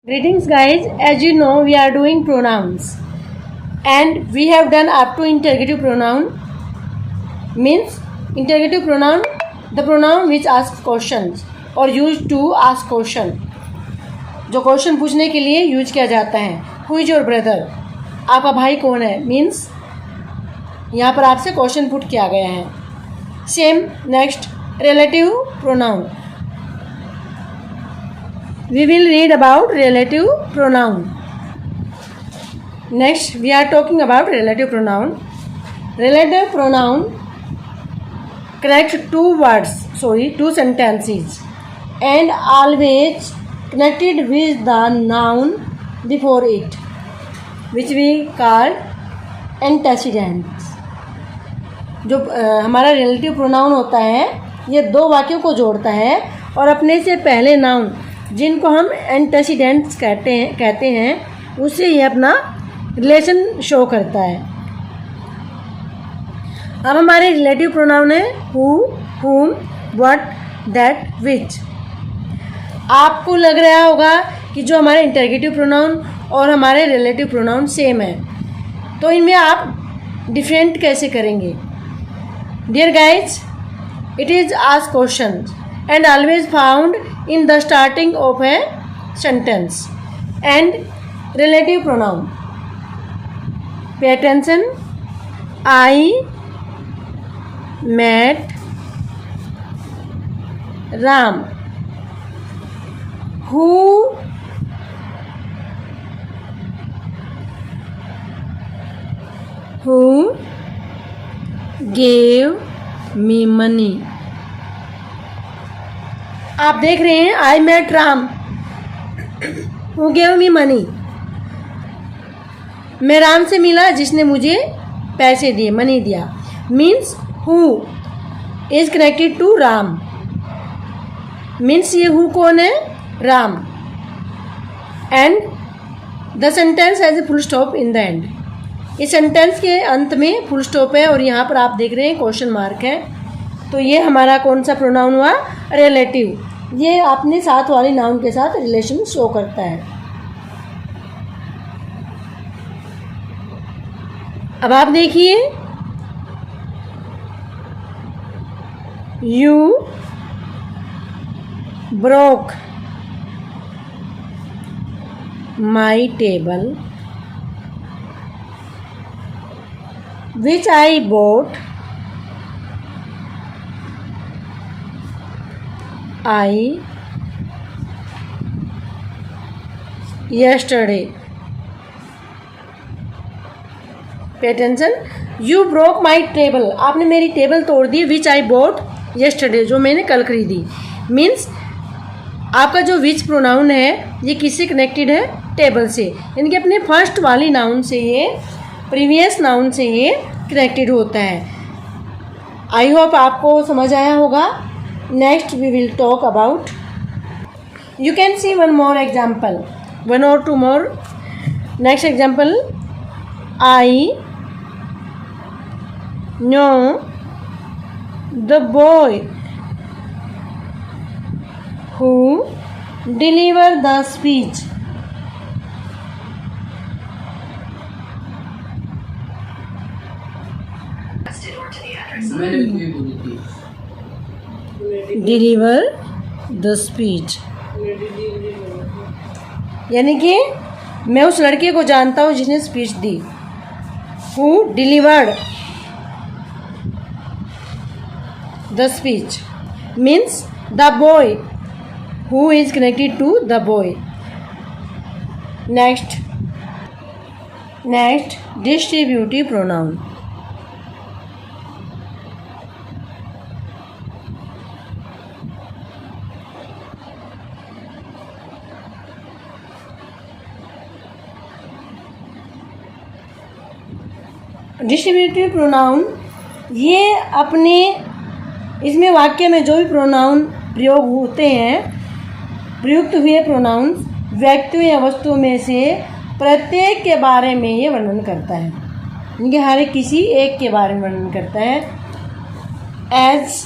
Greetings guys, as you know we are doing pronouns and we have done up to interrogative pronoun. Means interrogative pronoun, the pronoun which asks questions or used to ask question, जो question पूछने के लिए use किया जाता है. Who is your brother, आपका भाई कौन है. मीन्स यहाँ पर आपसे क्वेश्चन पुट किया गया है. Same next relative pronoun. We will read about relative pronoun. Next, we are talking about relative pronoun. Relative pronoun connect two sentences, and always connected with the noun before it, which we call antecedents. जो हमारा relative pronoun होता है, ये दो वाक्यों को जोड़ता है और अपने से पहले नाउन जिनको हम एंटेसिडेंट्स कहते हैं उससे ये अपना रिलेशन शो करता है. अब हमारे रिलेटिव प्रोनाउन है हु, हुम, व्हाट, दैट, विच. आपको लग रहा होगा कि जो हमारे इंटरगेटिव प्रोनाउन और हमारे रिलेटिव प्रोनाउन सेम है, तो इनमें आप डिफरेंट कैसे करेंगे. Dear guys, it is ask question and always found in the starting of a sentence. And relative pronoun, pay attention. I met Ram. Who gave me money. आप देख रहे हैं I met Ram, who gave me money. मैं राम से मिला जिसने मुझे पैसे दिए, मनी दिया. Means who is connected to Ram. Means ये हु कौन है, Ram. And the sentence has a full stop in the end. इस सेंटेंस के अंत में फुल स्टॉप है और यहाँ पर आप देख रहे हैं क्वेश्चन मार्क है. तो ये हमारा कौन सा प्रोनाउन हुआ, रिलेटिव. ये अपने साथ वाले नाउन के साथ रिलेशन शो करता है. अब आप देखिए, you broke my table which I bought yesterday. Pay attention. You broke my table. आपने मेरी टेबल तोड़ दी. Which I bought yesterday, जो मैंने कल खरीदी. Means आपका जो विच प्रोनाउन है ये किससे कनेक्टेड है, टेबल से. यानी कि अपने फर्स्ट वाली नाउन से ये, प्रीवियस नाउन से ये कनेक्टेड होता है. आई होप आपको समझ आया होगा. Next we will talk about, you can see one more example, one or two more. Next example, I know the boy who delivered the speech. Deliver the speech. यानी कि मैं उस लड़के को जानता हूँ जिसने स्पीच दी. Who delivered the speech means the boy, who is connected to the boy. Next distributive pronoun. Distributive pronoun ये अपने, इसमें वाक्य में जो भी प्रोनाउन प्रयोग होते हैं, प्रयुक्त हुए प्रोनाउन व्यक्तियों या वस्तुओं में से प्रत्येक के बारे में ये वर्णन करता है. यानी कि हर किसी एक के बारे में वर्णन करता है. As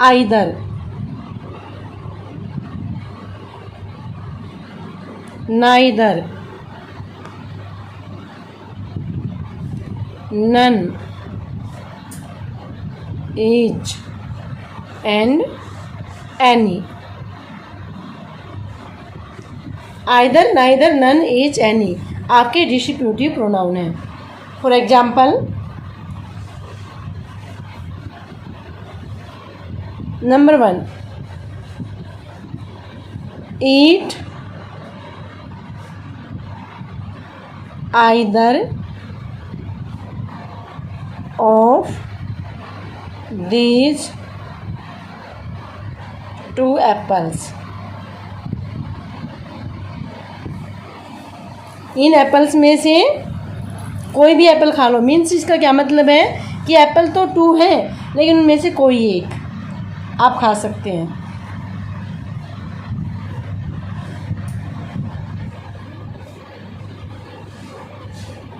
either, neither, none, each and any. Either, neither, none, each, any आपके डिस्ट्रीब्यूटिव प्रोनाउन हैं. For example, number 1, eat, either of these 2 apples. In apples में से कोई भी एप्पल खा लो. मीन्स इसका क्या मतलब है कि एप्पल तो 2 हैं लेकिन उनमें से कोई एक आप खा सकते हैं.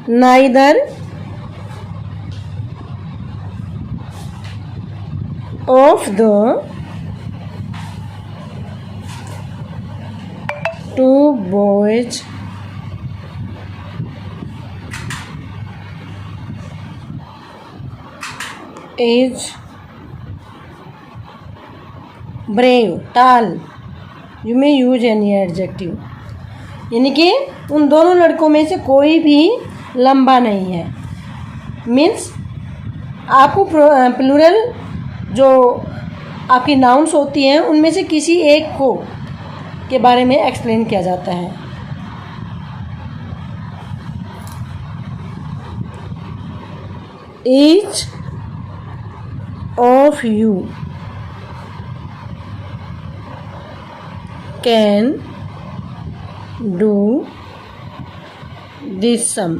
neither of the 2 boys is brave, tall. You may use any adjective. यानी कि उन दोनों लड़कों में से कोई भी लंबा नहीं है. मीन्स आपको प्लूरल जो आपकी नाउन्स होती हैं उनमें से किसी एक को के बारे में एक्सप्लेन किया जाता है. Each of you can do this sum.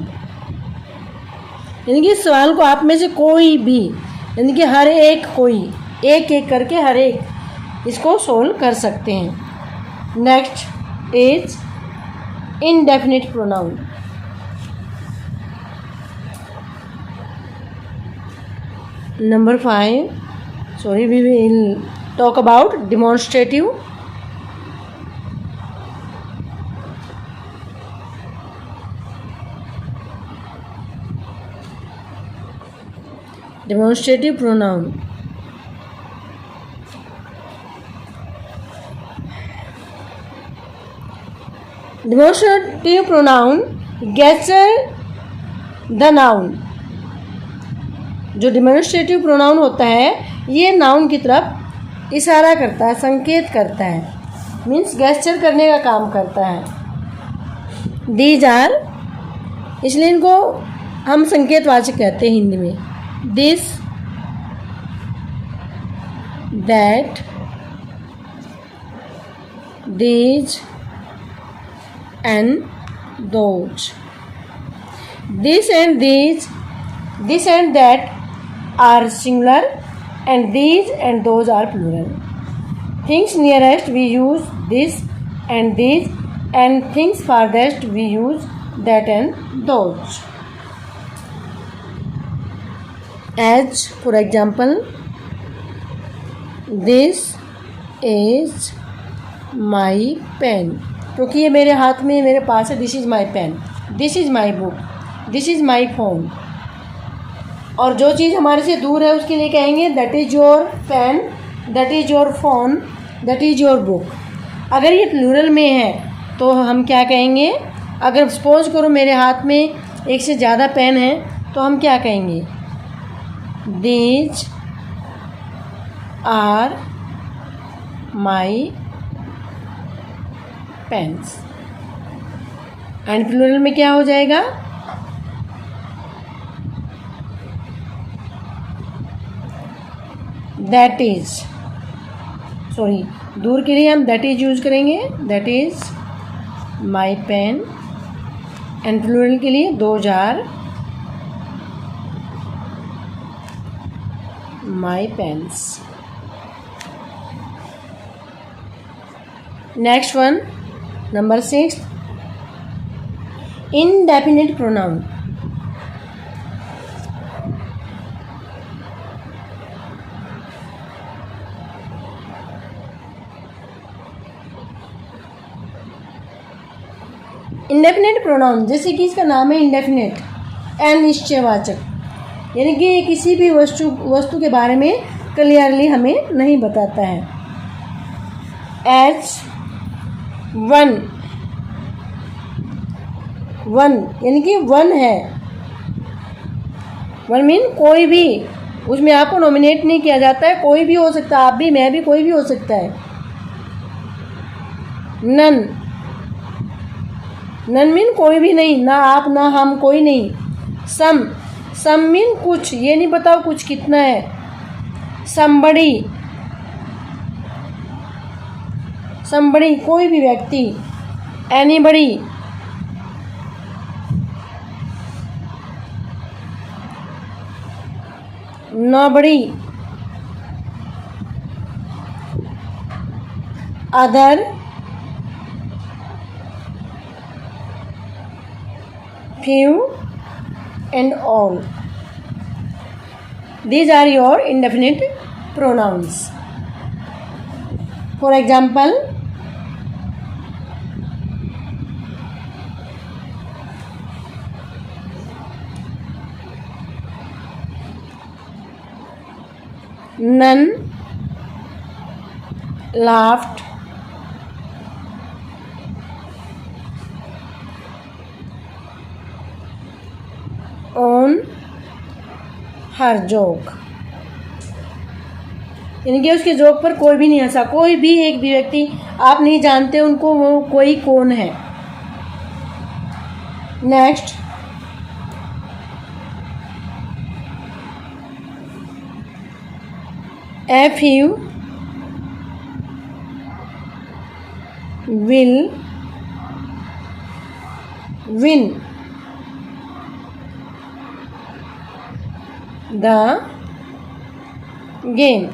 यानी कि सवाल को आप में से कोई भी, यानी कि हर एक कोई एक एक करके हर एक इसको सोल्व कर सकते हैं. Next is indefinite pronoun. Number 5, sorry, we will talk about demonstrative. Demonstrative pronoun. Demonstrative pronoun gesture the noun. जो डिमॉन्स्ट्रेटिव प्रोनाउन होता है ये नाउन की तरफ इशारा करता है, संकेत करता है. मीन्स गेस्चर करने का काम करता है. दीज आर, इसलिए इनको हम संकेतवाचक कहते हैं हिंदी में. This, that, these and those. This and these, this and that are singular and these and those are plural. Things nearest we use this and these, and things farthest we use that and those. As for example, this is my pen. क्योंकि ये मेरे हाथ में मेरे पास है. This is my pen, this is my book, this is my phone. और जो चीज़ हमारे से दूर है उसके लिए कहेंगे that is your pen, that is your phone, that is your book. अगर ये प्लूरल में है तो हम क्या कहेंगे? अगर सपोज करो मेरे हाथ में एक से ज़्यादा पेन है तो हम क्या कहेंगे? These are my pens. And plural में क्या हो जाएगा? दैट इज, सॉरी, दूर के लिए हम दैट इज यूज करेंगे. That is my pen. And plural के लिए those are my pens. Next one, number 6, indefinite pronoun. Indefinite pronoun, जैसे कि इसका नाम है इंडेफिनेट, अनिश्चयवाचक, यानी कि किसी भी वस्तु के बारे में क्लियरली हमें नहीं बताता है। एज वन, वन यानी कि वन है, वन मीन कोई भी, उसमें आपको नॉमिनेट नहीं किया जाता है, कोई भी हो सकता है, आप भी, मैं भी, कोई भी हो सकता है। नन, नन मीन कोई भी नहीं, ना आप ना हम, कोई नहीं। सम, सम मीन कुछ, ये नहीं बताओ कुछ कितना है। समबड़ी, समबड़ी कोई भी व्यक्ति। Anybody, nobody, other, few and all. These are your indefinite pronouns. For example, none laughed, on her joke, यानी कि उसके जोक पर कोई भी नहीं हंसा। कोई भी एक भी व्यक्ति आप नहीं जानते उनको, वो कोई कौन है। Next, a few will win the game,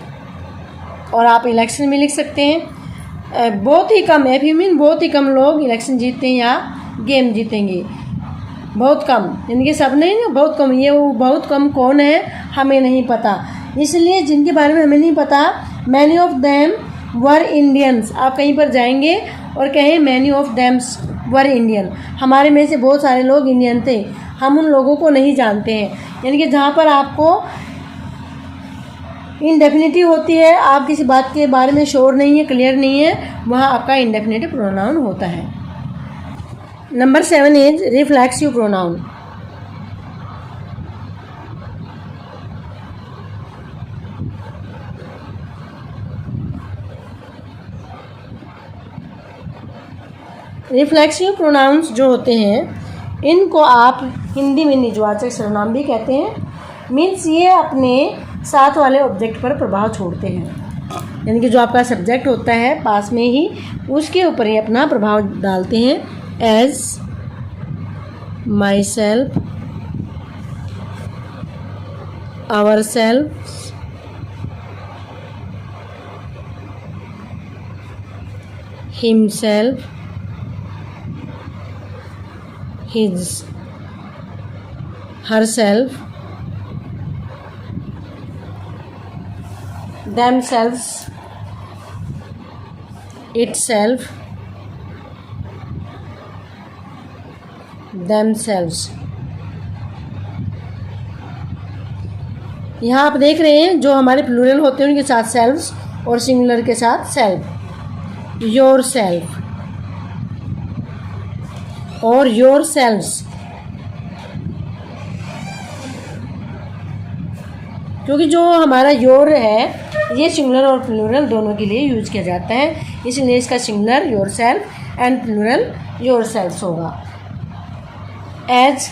और आप इलेक्शन में लिख सकते हैं बहुत ही कम, एफ मीन बहुत ही कम लोग इलेक्शन जीतते हैं या गेम जीतेंगे, बहुत कम, यानी कि सब नहीं ना, बहुत कम। ये वो बहुत कम कौन है हमें नहीं पता, इसलिए जिनके बारे में हमें नहीं पता, many of them were Indians. आप कहीं पर जाएंगे और कहें मैनी ऑफ देम्स वर इंडियन, हमारे में से बहुत सारे लोग इंडियन थे, हम उन लोगों को नहीं जानते हैं। यानी कि जहाँ पर आपको इनडेफिनिटिव होती है, आप किसी बात के बारे में श्योर नहीं है, क्लियर नहीं है, वहाँ आपका इंडेफिनिटिव प्रोनाउन होता है। Number 7 is reflexive pronoun. Reflexive pronouns जो होते हैं, इनको आप हिंदी में निजवाचक सर्वनाम भी कहते हैं। मीन्स ये अपने साथ वाले ऑब्जेक्ट पर प्रभाव छोड़ते हैं, यानी कि जो आपका सब्जेक्ट होता है पास में ही, उसके ऊपर ही अपना प्रभाव डालते हैं। As, myself, ourself, himself, his, herself, themselves, itself, themselves। यहाँ आप देख रहे हैं जो हमारे प्लूरल होते हैं उनके साथ सेल्व्स और सिंगुलर के साथ सेल्फ। योर सेल्फ और योर सेल्व्स, क्योंकि जो हमारा योर है ये सिंगुलर और प्लूरल दोनों के लिए यूज किया जाता है, इसलिए इसका singular yourself and plural yourselves होगा। As,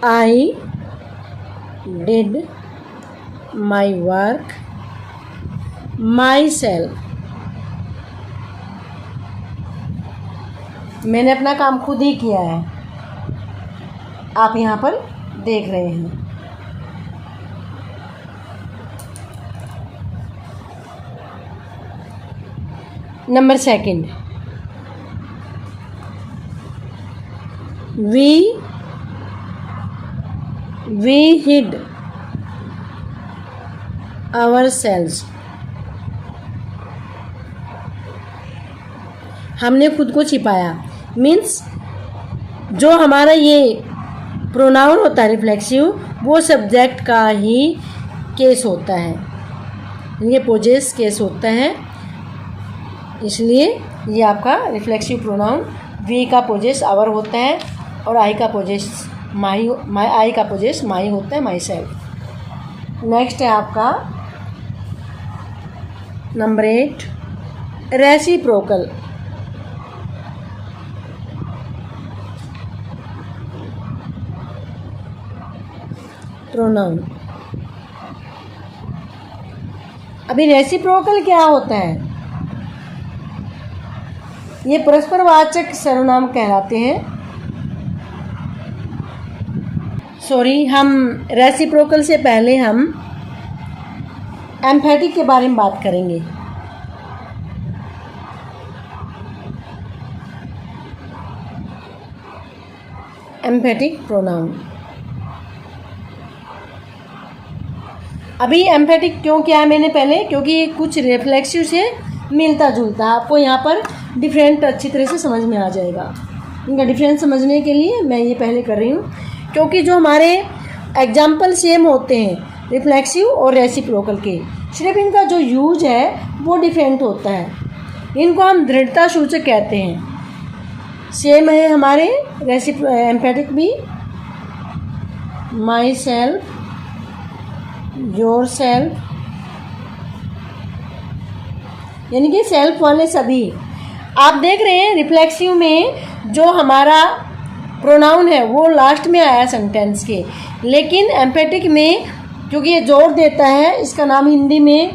I did my work myself, मैंने अपना काम खुद ही किया है, आप यहाँ पर देख रहे हैं। नंबर 2, we hid ourselves, हमने खुद को छिपाया। मीन्स जो हमारा ये प्रोनाउन होता है रिफ्लेक्सिव, वो सब्जेक्ट का ही केस होता है, ये पोजेस केस होता है, इसलिए ये आपका रिफ्लेक्सिव प्रोनाउन वी का पोजेस आवर होता है और आई का पोजेस माई होता है, माई सेल्फ। नेक्स्ट है आपका नंबर 8 रेसिप्रोकल। प्रोनाउन। अभी रेसिप्रोकल क्या होता है? ये परस्परवाचक सर्वनाम कहलाते हैं। सॉरी, हम रेसिप्रोकल से पहले हम एम्फेटिक के बारे में बात करेंगे। Emphatic pronoun. अभी एम्फेटिक क्यों किया है मैंने पहले, क्योंकि कुछ रिफ्लेक्सिव से मिलता जुलता है, आपको यहाँ पर डिफरेंट अच्छी तरह से समझ में आ जाएगा। इनका डिफरेंस समझने के लिए मैं ये पहले कर रही हूँ, क्योंकि जो हमारे एग्जाम्पल सेम होते हैं रिफ्लेक्सिव और रेसिप्रोकल के, सिर्फ इनका जो यूज है वो डिफरेंट होता है। इनको हम दृढ़ता सूचक कहते हैं। सेम है हमारे एम्फेटिक भी, माई सेल्फ, योर सेल्फ, यानी कि सेल्फ वाले सभी। आप देख रहे हैं रिफ्लेक्सिव में जो हमारा प्रोनाउन है वो लास्ट में आया सेंटेंस के, लेकिन एम्फेटिक में क्योंकि ये जोर देता है, इसका नाम हिंदी में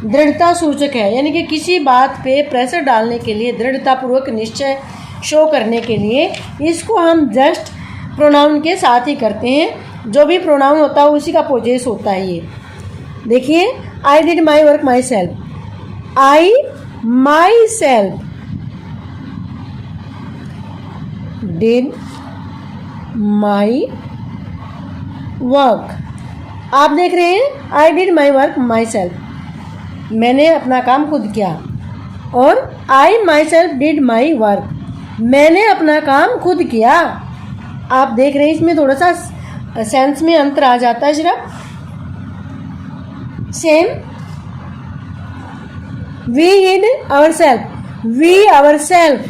दृढ़ता सूचक है, यानी कि किसी बात पे प्रेशर डालने के लिए, दृढ़तापूर्वक निश्चय शो करने के लिए इसको हम जस्ट प्रोनाउन के साथ ही करते हैं। जो भी प्रोनाउन होता है उसी का पोजेस होता है। ये देखिए, आई did my work my self, I myself did my work। आप देख रहे हैं I did my work myself, मैंने अपना काम खुद किया, और I myself did my work, मैंने अपना काम खुद किया। आप देख रहे हैं इसमें थोड़ा सा सेंस में अंतर आ जाता है। सिर्फ same, we hid ourselves, we ourselves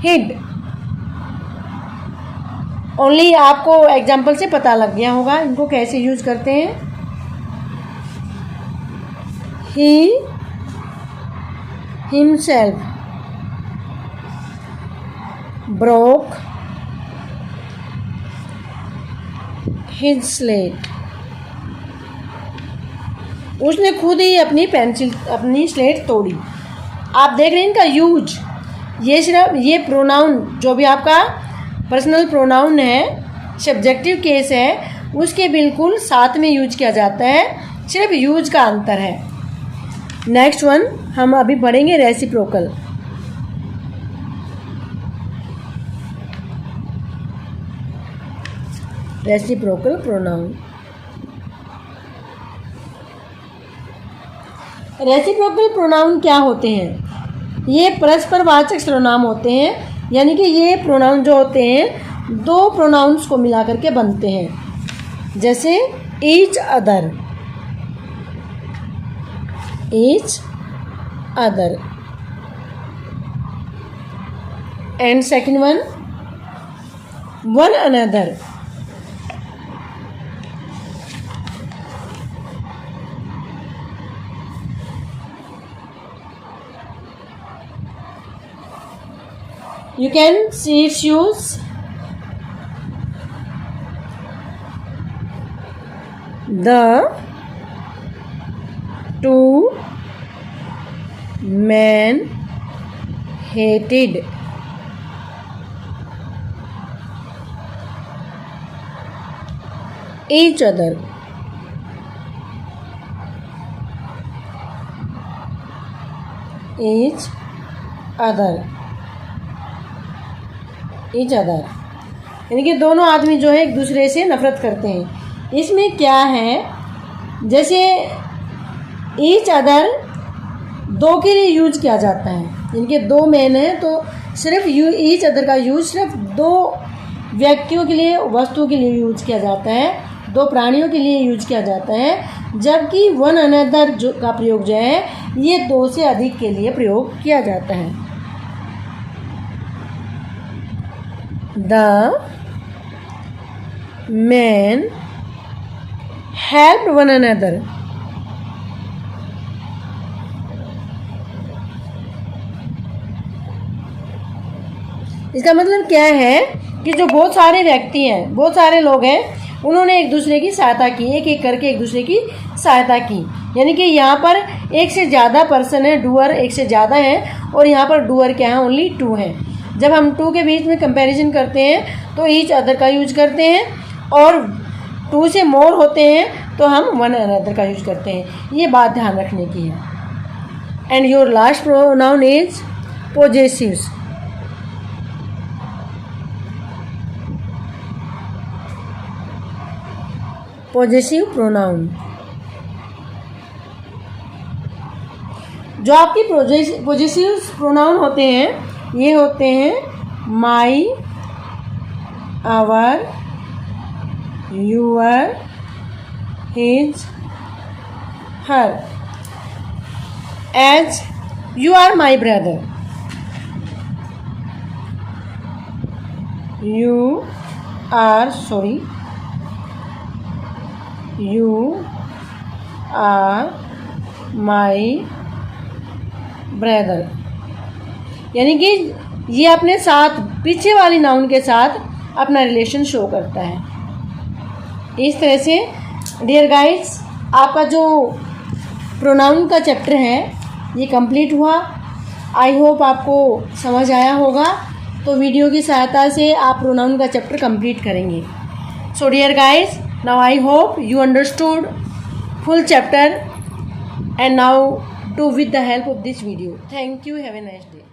hid। Only आपको एग्जाम्पल से पता लग गया होगा इनको कैसे यूज करते हैं। he himself broke his slate, उसने खुद ही अपनी स्लेट तोड़ी। आप देख रहे हैं इनका यूज, ये सिर्फ ये प्रोनाउन जो भी आपका पर्सनल प्रोनाउन है, सब्जेक्टिव केस है, उसके बिल्कुल साथ में यूज किया जाता है, सिर्फ यूज का अंतर है। नेक्स्ट वन हम अभी पढ़ेंगे reciprocal. Reciprocal pronoun. Reciprocal pronoun क्या होते हैं? ये परस्परवाचक सर्वनाम होते हैं, यानी कि ये प्रोनाउन जो होते हैं दो प्रोनाउंस को मिला करके बनते हैं। जैसे each other, each other, and second one one another. You can see its use. The two men hated each other. Each other, each other, यानी कि दोनों आदमी जो है एक दूसरे से नफरत करते हैं। इसमें क्या है जैसे ईच अदर दो के लिए यूज किया जाता है, इनके दो मेन हैं तो सिर्फ ईच अदर का यूज सिर्फ दो व्यक्तियों के लिए, वस्तुओं के लिए यूज किया जाता है, दो प्राणियों के लिए यूज किया जाता है। जबकि वन अनदर जो का प्रयोग जो है ये दो से अधिक के लिए प्रयोग किया जाता है। The man helped one another. इसका मतलब क्या है कि जो बहुत सारे व्यक्ति हैं, बहुत सारे लोग हैं, उन्होंने एक दूसरे की सहायता की, एक एक करके एक दूसरे की सहायता की। यानी कि यहाँ पर एक से ज़्यादा पर्सन है, डूअर एक से ज़्यादा है, और यहाँ पर डूअर क्या है, ओनली टू है। जब हम टू के बीच में कंपैरिजन करते हैं तो ईच अदर का यूज करते हैं, और टू से मोर होते हैं तो हम वन अनदर का यूज करते हैं। ये बात ध्यान रखने की है। And your last pronoun is possessives. Possessive pronoun, जो आपकी पॉजेसिव प्रोनाउन होते हैं ये होते हैं my, our, your, his, her. As you are my brother, you are my brother। यानी कि ये अपने साथ पीछे वाली नाउन के साथ अपना रिलेशन शो करता है। इस तरह से डियर गाइड्स, आपका जो प्रोनाउन का चैप्टर है ये कंप्लीट हुआ। आई होप आपको समझ आया होगा। तो वीडियो की सहायता से आप प्रोनाउन का चैप्टर कंप्लीट करेंगे। So dear guys, now I hope you understood full chapter, and now do with the help of this video. Thank you. Have a nice day.